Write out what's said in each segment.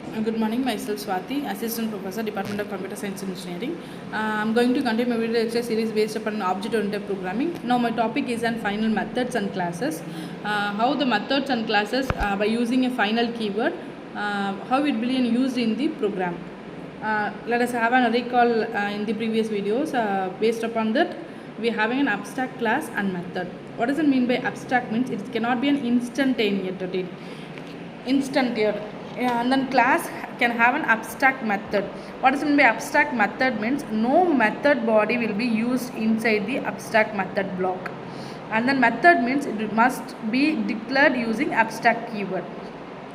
Good morning, myself Swati, Assistant Professor, Department of Computer Science and Engineering. I'm going to continue my video lecture series based upon object-oriented programming. Now my topic is on final methods and classes. How the methods and classes by using a final keyword, how it will be used in the program. Let us have a recall in the previous videos. Based upon that, we are having an abstract class and method. What does it mean by abstract? Means it cannot be an instantaneous routine. And then class can have an abstract method. What does it mean by abstract method? Means no method body will be used inside the abstract method block. And then method means it must be declared using abstract keyword.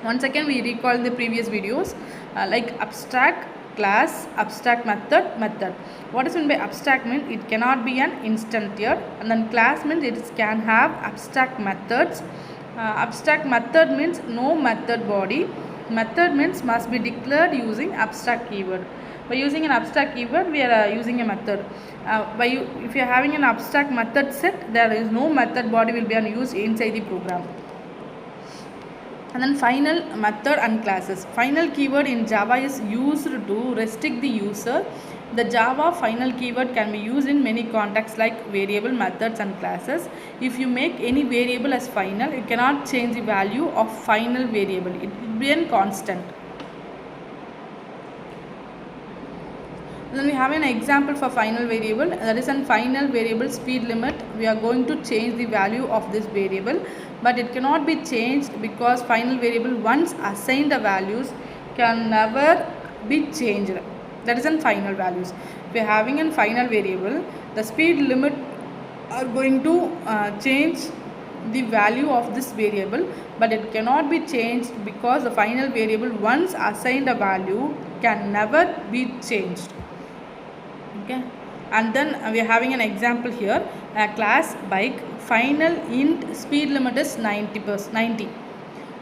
Once again we recall the previous videos like abstract class, abstract method. What does it mean by abstract? Means it cannot be an instantier. And then class means it can have abstract methods. Abstract method means no method body. Method means must be declared using abstract keyword. By using an abstract keyword, we are using a method. If you are having an abstract method set, there is no method body will be used inside the program. And then final method and classes. Final keyword in Java is used to restrict the user. The Java final keyword can be used in many contexts like variable, methods and classes. If you make any variable as final, you cannot change the value of final variable. It will be a constant. Then we have an example for final variable. That is a final variable speed limit. We are going to change the value of this variable, but it cannot be changed because final variable once assigned the values can never be changed. That is in final values. If we are having a final variable, the speed limit are going to change the value of this variable, but it cannot be changed because the final variable once assigned a value can never be changed. Okay, and then we are having an example here. A class bike final int speed limit is 90.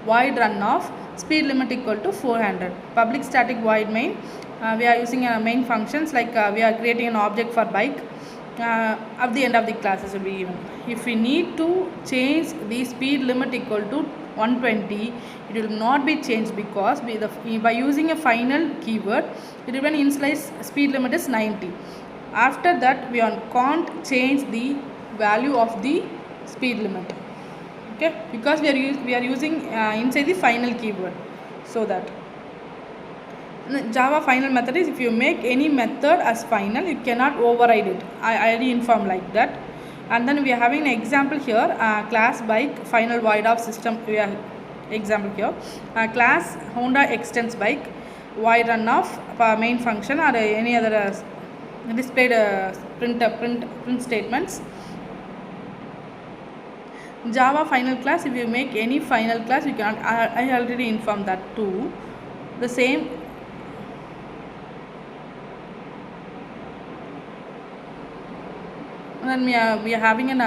Void runoff speed limit equal to 400. Public static void main. We are using main functions like we are creating an object for bike. At the end of the classes will be given. If we need to change the speed limit equal to 120, it will not be changed because by using a final keyword, it will initialize speed limit is 90. After that, we can't change the value of the speed limit. Okay, because we are using inside the final keyword. So that Java final method is if you make any method as final, you cannot override it. I already informed like that. And then we are having an example here. Class bike final void of system. We are example here. Class Honda extends bike void run of main function or any other displayed print statements. Java final class, if you make any final class, you cannot. I already informed that too. The same. And then we are having an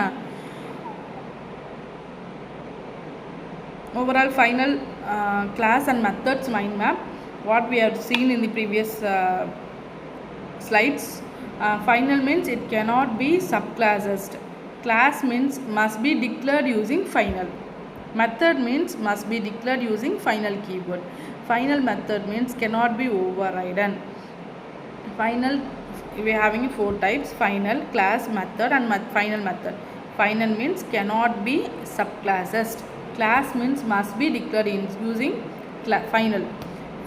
overall final class and methods mind map. What we have seen in the previous slides. Final means it cannot be subclasses. Class means must be declared using final. Method means must be declared using final keyword. Final method means cannot be overridden. Final, we are having 4 types: final, class, method and final method. Final means cannot be subclasses. Class means must be declared using final.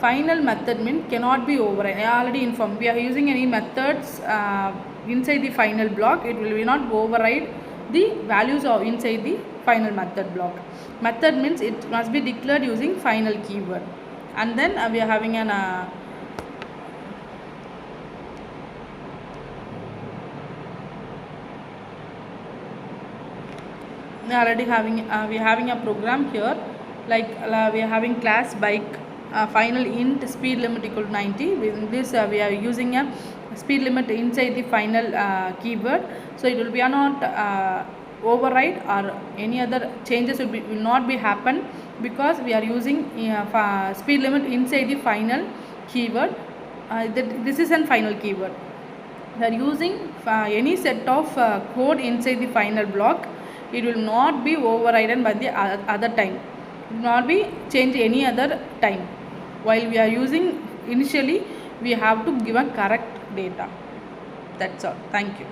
Final method means cannot be overridden. I already informed. We are using any methods inside the final block. It will not override the values of inside the final method block. Method means it must be declared using final keyword. And then we are having an we are having a program here like we are having class bike final int speed limit equal to 90. In this we are using a speed limit inside the final keyword, so it will be not override or any other changes will not be happen because we are using speed limit inside the final keyword. This is a final keyword. We are using any set of code inside the final block. It will not be overridden by the other time. It will not be changed any other time. while we are using initially, we have to give a correct data. That's all. Thank you.